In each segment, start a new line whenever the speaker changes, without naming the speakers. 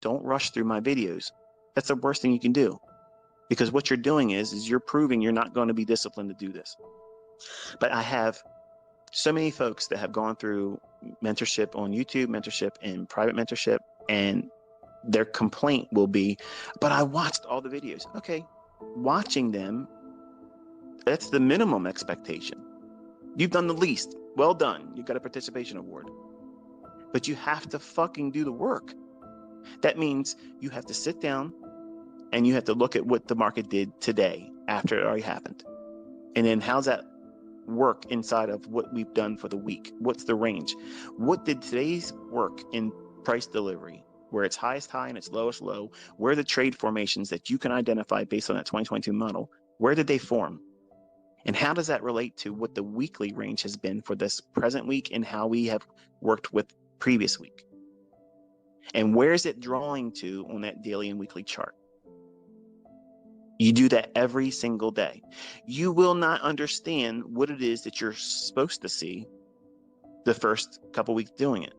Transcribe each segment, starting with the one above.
don't rush through my videos. That's the worst thing you can do, because what you're doing is you're proving you're not going to be disciplined to do this. But I have so many folks that have gone through mentorship on YouTube, mentorship and private mentorship, and their complaint will be, but I watched all the videos. Okay, watching them, that's the minimum expectation. You've done the least. Well done. You got a participation award. But you have to fucking do the work. That means you have to sit down and you have to look at what the market did today after it already happened. And then how's that work inside of what we've done for the week? What's the range? What did today's work in price delivery, where it's highest high and it's lowest low, where are the trade formations that you can identify based on that 2022 model? Where did they form? And how does that relate to what the weekly range has been for this present week and how we have worked with previous week? And where is it drawing to on that daily and weekly chart? You do that every single day. You will not understand what it is that you're supposed to see the first couple weeks doing it.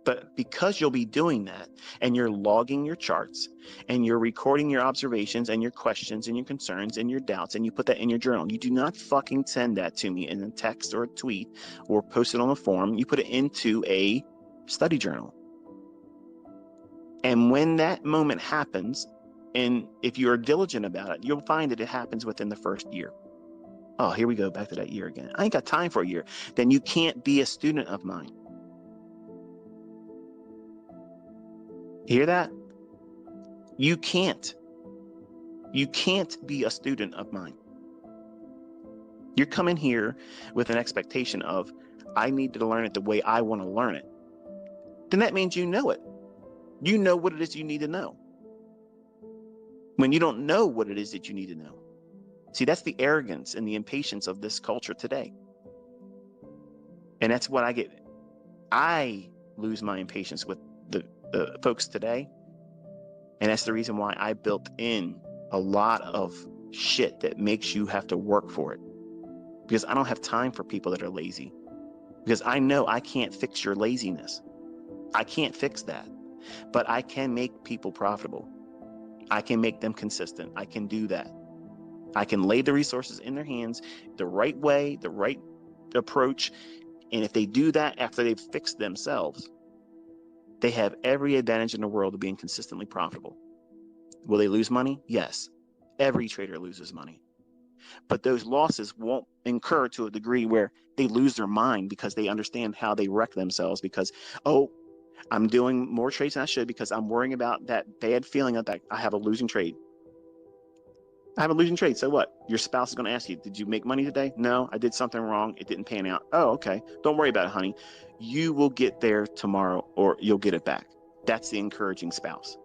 But because you'll be doing that and you're logging your charts and you're recording your observations and your questions and your concerns and your doubts, and you put that in your journal, you do not fucking send that to me in a text or a tweet or post it on a forum. You put it into a study journal. And when that moment happens, and if you're diligent about it, you'll find that it happens within the first year. Oh, here we go, back to that year again. I ain't got time for a year. Then you can't be a student of mine. Hear that? You can't. You can't be a student of mine. You're coming here with an expectation of, I need to learn it the way I want to learn it. Then that means you know it. You know what it is you need to know. When you don't know what it is that you need to know. See, that's the arrogance and the impatience of this culture today. And that's what I get. I lose my impatience with the folks today. And that's the reason why I built in a lot of shit that makes you have to work for it. Because I don't have time for people that are lazy. Because I know I can't fix your laziness. I can't fix that. But I can make people profitable. I can make them consistent. I can do that. I can lay the resources in their hands the right way, the right approach. And if they do that after they've fixed themselves, they have every advantage in the world of being consistently profitable. Will they lose money? Yes. Every trader loses money. But those losses won't incur to a degree where they lose their mind because they understand how they wreck themselves because, oh, I'm doing more trades than I should because I'm worrying about that bad feeling of that I have a losing trade. I have a losing trade. So what? Your spouse is going to ask you, did you make money today? No, I did something wrong. It didn't pan out. Oh, okay. Don't worry about it, honey. You will get there tomorrow or you'll get it back. That's the encouraging spouse.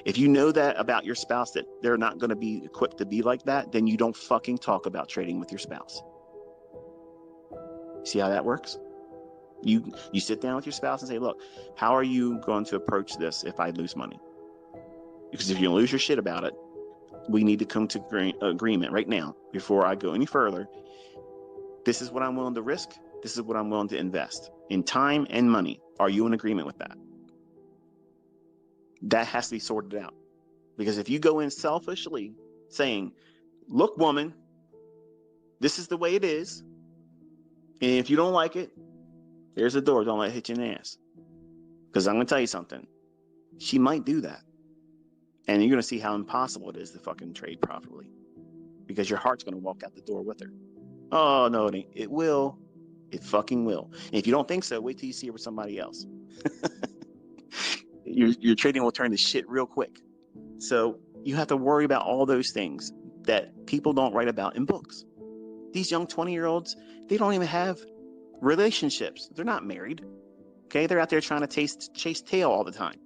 If you know that about your spouse, that they're not going to be equipped to be like that, then you don't fucking talk about trading with your spouse. See how that works? You sit down with your spouse and say, look, how are you going to approach this if I lose money? Because if you lose your shit about it, we need to come to agreement right now before I go any further. This is what I'm willing to risk. This is what I'm willing to invest in time and money. Are you in agreement with that? That has to be sorted out. Because if you go in selfishly saying, look, woman, this is the way it is. And if you don't like it, there's the door. Don't let it hit you in the ass. Because I'm going to tell you something. She might do that. And you're going to see how impossible it is to fucking trade profitably. Because your heart's going to walk out the door with her. Oh, no, it ain't. It will. It fucking will. And if you don't think so, wait till you see her with somebody else. Your trading will turn to shit real quick. So you have to worry about all those things that people don't write about in books. These young 20-year-olds, they don't even have relationships. They're not married. Okay, they're out there trying to chase tail all the time.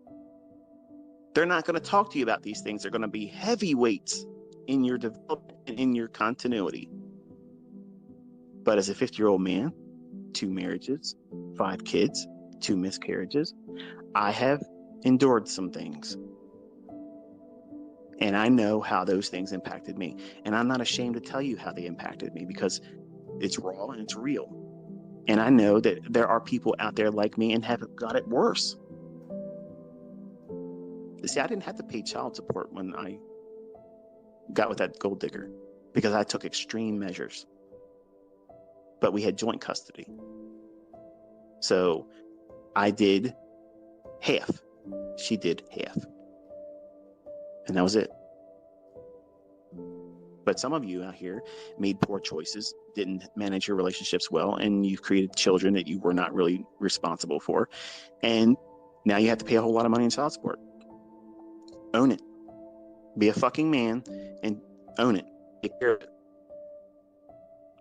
They're not going to talk to you about these things. They're going to be heavyweights in your development and in your continuity. But as a 50-year-old man, 2 marriages, 5 kids, 2 miscarriages, I have endured some things. And I know how those things impacted me. And I'm not ashamed to tell you how they impacted me because it's raw and it's real. And I know that there are people out there like me and have got it worse. See, I didn't have to pay child support when I got with that gold digger because I took extreme measures. But we had joint custody. So I did half. She did half. And that was it. But some of you out here made poor choices, didn't manage your relationships well, and you've created children that you were not really responsible for. And now you have to pay a whole lot of money in child support. Own it. Be a fucking man and own it. Take care of it.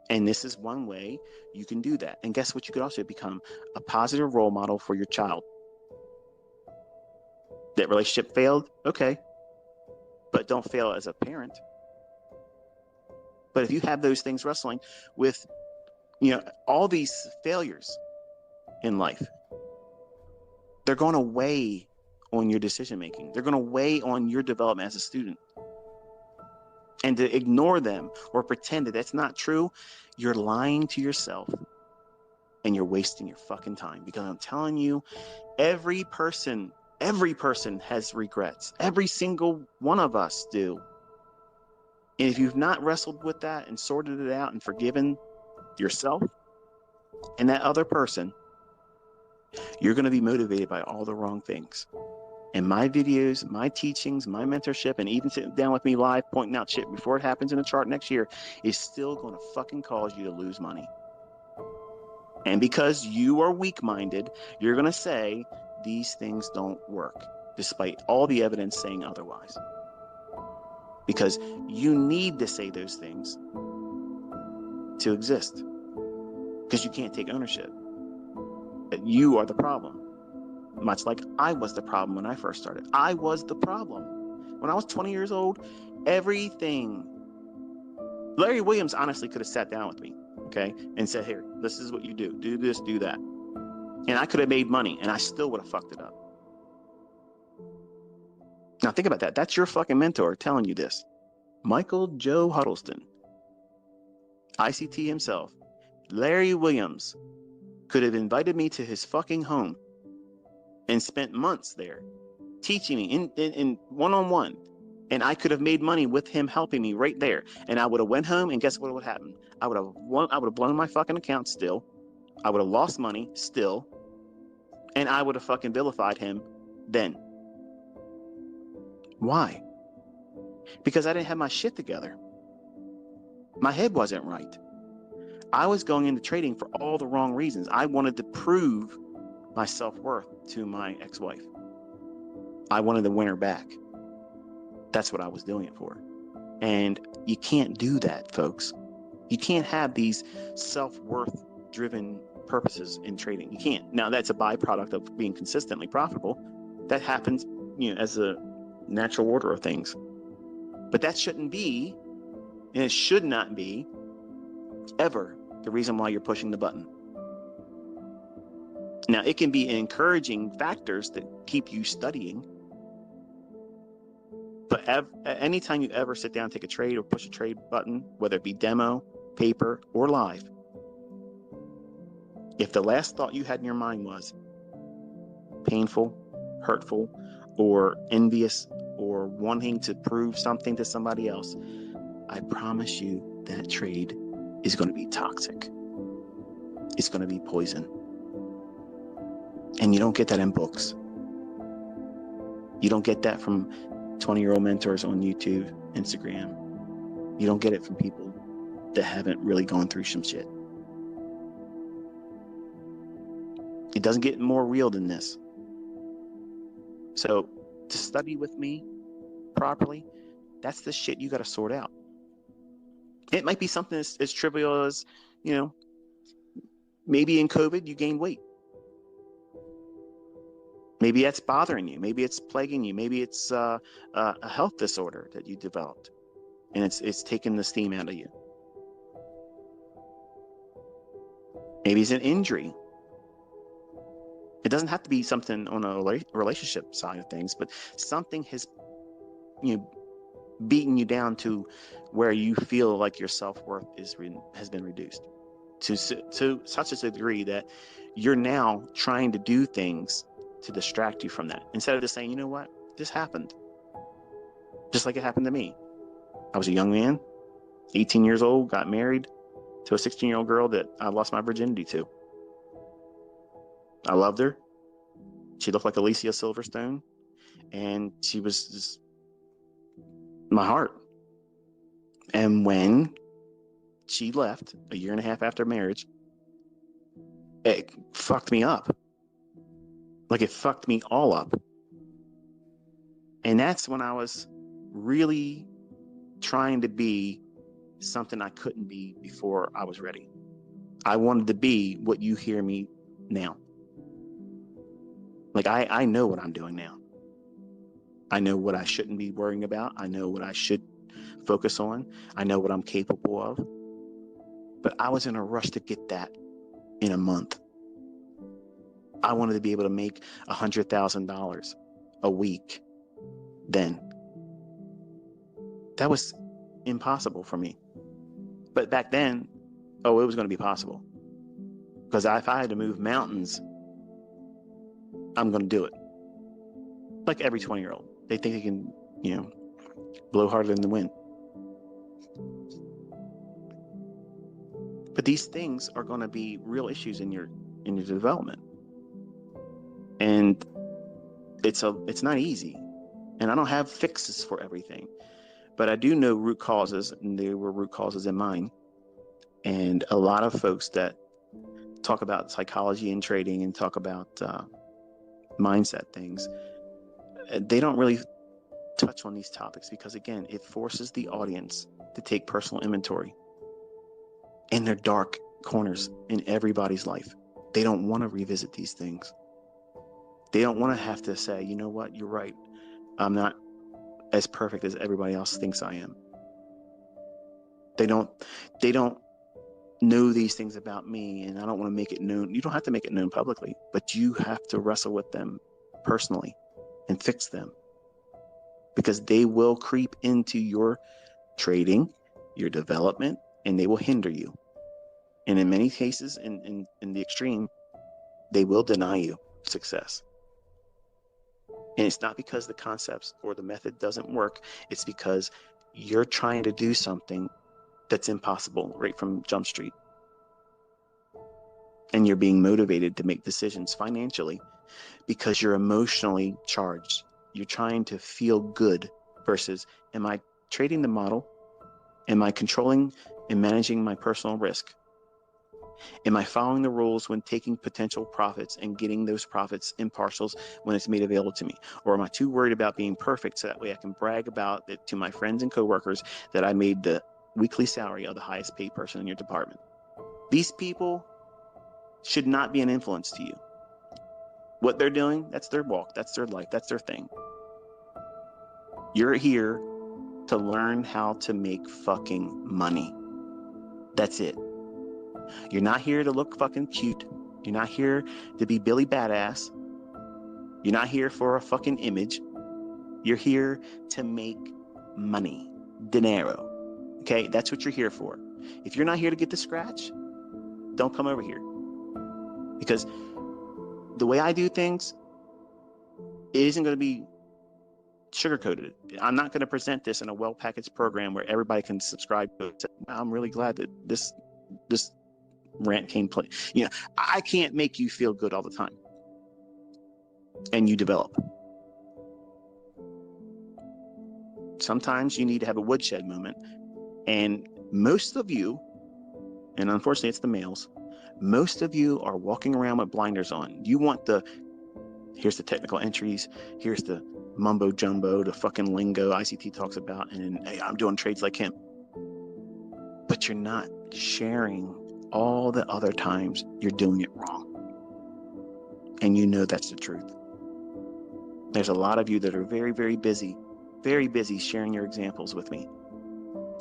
And this is one way you can do that. And guess what? You could also become a positive role model for your child. That relationship failed? Okay. But don't fail as a parent. But if you have those things wrestling with, all these failures in life, they're going to weigh on your decision making. They're going to weigh on your development as a student. And to ignore them or pretend that that's not true, you're lying to yourself and you're wasting your fucking time. Because I'm telling you, every person has regrets. Every single one of us do. And if you've not wrestled with that and sorted it out and forgiven yourself and that other person, you're going to be motivated by all the wrong things. And my videos, my teachings, my mentorship, and even sitting down with me live pointing out shit before it happens in the chart next year is still going to fucking cause you to lose money. And because you are weak-minded, you're going to say these things don't work, despite all the evidence saying otherwise. Because you need to say those things to exist. Because you can't take ownership. That you are the problem. Much like I was the problem when I first started. I was the problem. When I was 20 years old, everything. Larry Williams honestly could have sat down with me, okay, and said, here, this is what you do. Do this, do that. And I could have made money, and I still would have fucked it up. Now think about that. That's your fucking mentor telling you this. Michael Joe Huddleston, ICT himself, Larry Williams, could have invited me to his fucking home and spent months there teaching me in one-on-one. And I could have made money with him helping me right there. And I would have went home, and guess what would happen? I would have blown my fucking account still. I would have lost money still. And I would have fucking vilified him then. Why? Because I didn't have my shit together. My head wasn't right. I was going into trading for all the wrong reasons. I wanted to prove my self-worth to my ex-wife. I wanted to win her back. That's what I was doing it for. And you can't do that, folks. You can't have these self-worth driven purposes in trading. You can't. Now, that's a byproduct of being consistently profitable. That happens, as a natural order of things. But that shouldn't be, and it should not be, ever the reason why you're pushing the button. Now, it can be encouraging factors that keep you studying. But anytime you ever sit down and take a trade or push a trade button, whether it be demo, paper, or live, if the last thought you had in your mind was painful, hurtful, or envious, or wanting to prove something to somebody else, I promise you that trade is going to be toxic. It's going to be poison. And you don't get that in books. You don't get that from 20-year-old mentors on YouTube, Instagram. You don't get it from people that haven't really gone through some shit. It doesn't get more real than this. So to study with me properly, that's the shit you got to sort out. It might be something as trivial as, maybe in COVID you gained weight. Maybe that's bothering you. Maybe it's plaguing you. Maybe it's a health disorder that you developed, and it's taking the steam out of you. Maybe it's an injury. It doesn't have to be something on a relationship side of things, but something has, beaten you down to where you feel like your self-worth has been reduced to such a degree that you're now trying to do things to distract you from that. Instead of just saying, you know what? This happened. Just like it happened to me. I was a young man, 18 years old, got married to a 16-year-old girl that I lost my virginity to. I loved her. She looked like Alicia Silverstone, and she was just my heart. And when she left a year and a half after marriage, it fucked me up. Like, it fucked me all up. And that's when I was really trying to be something I couldn't be before I was ready. I wanted to be what you hear me now. Like, I know what I'm doing now. I know what I shouldn't be worrying about. I know what I should focus on. I know what I'm capable of. But I was in a rush to get that in a month. I wanted to be able to make $100,000 a week then. That was impossible for me. But back then, it was going to be possible. Because if I had to move mountains, I'm going to do it. Like every 20-year-old. They think they can, blow harder than the wind. But these things are going to be real issues in your development. And it's not easy. And I don't have fixes for everything. But I do know root causes, and there were root causes in mine. And a lot of folks that talk about psychology and trading and talk about mindset things, they don't really touch on these topics because, again, it forces the audience to take personal inventory in their dark corners in everybody's life. They don't want to revisit these things. They don't want to have to say, you know what, you're right. I'm not as perfect as everybody else thinks I am. They don't know these things about me, and I don't want to make it known. You don't have to make it known publicly, but you have to wrestle with them personally and fix them, because they will creep into your trading, your development, and they will hinder you. And in many cases, in the extreme, they will deny you success. And it's not because the concepts or the method doesn't work. It's because you're trying to do something that's impossible right from Jump Street. And you're being motivated to make decisions financially because you're emotionally charged. You're trying to feel good versus, am I trading the model? Am I controlling and managing my personal risk? Am I following the rules when taking potential profits and getting those profits in partials when it's made available to me? Or am I too worried about being perfect so that way I can brag about it to my friends and coworkers that I made the weekly salary of the highest paid person in your department? These people should not be an influence to you. What they're doing, that's their walk, that's their life, that's their thing. You're here to learn how to make fucking money. That's it. You're not here to look fucking cute. You're not here to be Billy Badass. You're not here for a fucking image. You're here to make money. Dinero. Okay? That's what you're here for. If you're not here to get the scratch, don't come over here. Because the way I do things, it isn't going to be sugar-coated. I'm not going to present this in a well-packaged program where everybody can subscribe to it. I'm really glad that this rant came play. I can't make you feel good all the time. And you develop. Sometimes you need to have a woodshed moment. And most of you, and unfortunately it's the males, most of you are walking around with blinders on. You want here's the technical entries, here's the mumbo jumbo, the fucking lingo ICT talks about, and hey, I'm doing trades like him. But you're not sharing all the other times you're doing it wrong. And you know that's the truth. There's a lot of you that are very, very busy sharing your examples with me.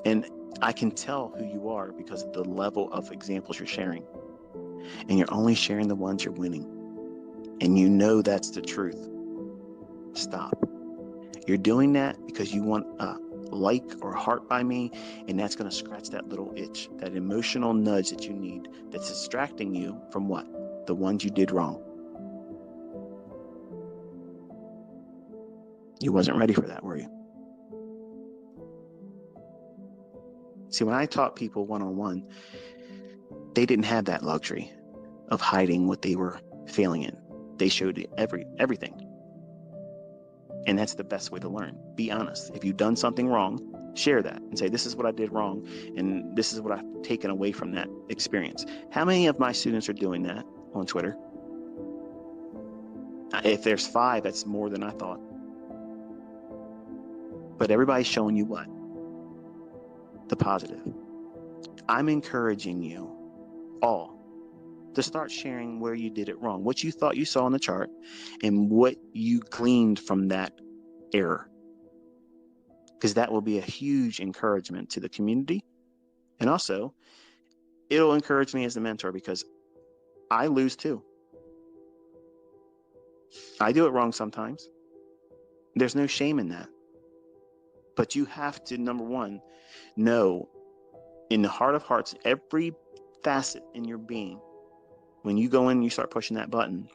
And I can tell who you are because of the level of examples you're sharing. And you're only sharing the ones you're winning. And you know that's the truth. Stop. You're doing that because you want a like or heart by me, and that's going to scratch that little itch, that emotional nudge that you need that's distracting you from what? The ones you did wrong. You wasn't ready for that, were you? See, when I taught people one-on-one, they didn't have that luxury of hiding what they were failing in. They showed everything. And that's the best way to learn. Be honest. If you've done something wrong, share that and say, this is what I did wrong, and this is what I've taken away from that experience. How many of my students are doing that on Twitter? If there's 5, that's more than I thought. But everybody's showing you what? The positive. I'm encouraging you all to start sharing where you did it wrong, what you thought you saw on the chart, and what you gleaned from that error. Because that will be a huge encouragement to the community. And also, it'll encourage me as a mentor, because I lose too. I do it wrong sometimes. There's no shame in that. But you have to, number one, know in the heart of hearts, every facet in your being, when you go in and you start pushing that button,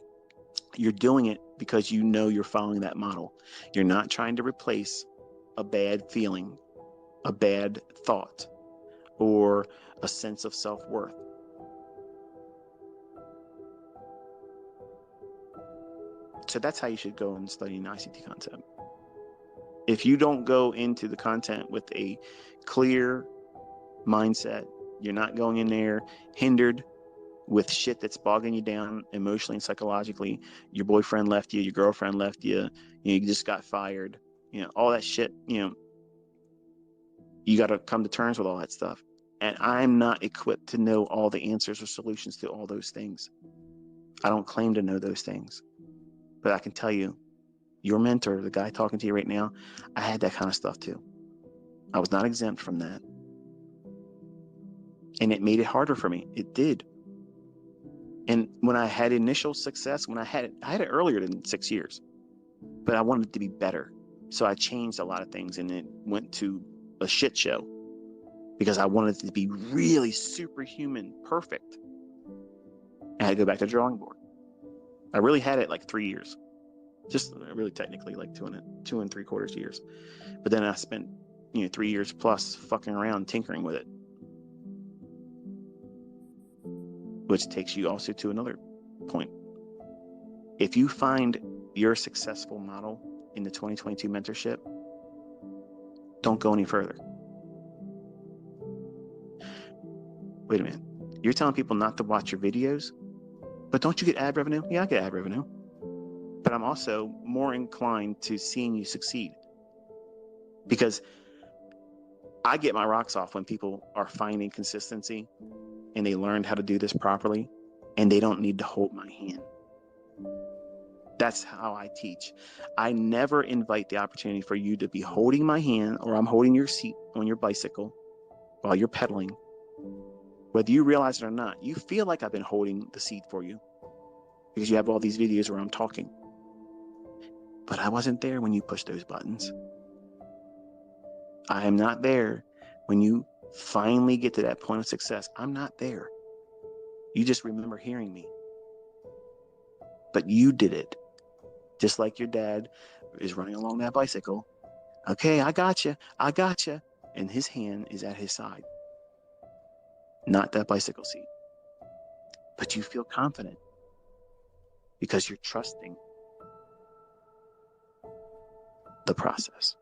you're doing it because you know you're following that model. You're not trying to replace a bad feeling, a bad thought, or a sense of self-worth. So that's how you should go and study an ICT concept. If you don't go into the content with a clear mindset, you're not going in there hindered with shit that's bogging you down emotionally and psychologically. Your boyfriend left you, your girlfriend left you, you just got fired, all that shit, you got to come to terms with all that stuff. And I'm not equipped to know all the answers or solutions to all those things. I don't claim to know those things. But I can tell you, your mentor, the guy talking to you right now, I had that kind of stuff too. I was not exempt from that. And it made it harder for me. It did. And when I had initial success, I had it earlier than 6 years, but I wanted it to be better. So I changed a lot of things, and it went to a shit show because I wanted it to be really superhuman perfect. I had to go back to the drawing board. I really had it like 3 years, just really technically like 2 3/4 years. But then I spent 3 years plus fucking around tinkering with it, which takes you also to another point. If you find your successful model in the 2022 mentorship, don't go any further. Wait a minute. You're telling people not to watch your videos, but don't you get ad revenue? Yeah, I get ad revenue. But I'm also more inclined to seeing you succeed, because I get my rocks off when people are finding consistency and they learned how to do this properly, and they don't need to hold my hand. That's how I teach. I never invite the opportunity for you to be holding my hand, or I'm holding your seat on your bicycle while you're pedaling. Whether you realize it or not, you feel like I've been holding the seat for you because you have all these videos where I'm talking. But I wasn't there when you pushed those buttons. I am not there when you finally get to that point of success. I'm not there. You just remember hearing me. But you did it. Just like your dad is running along that bicycle. Okay, I got you. I got you. And his hand is at his side, not that bicycle seat. But you feel confident because you're trusting the process.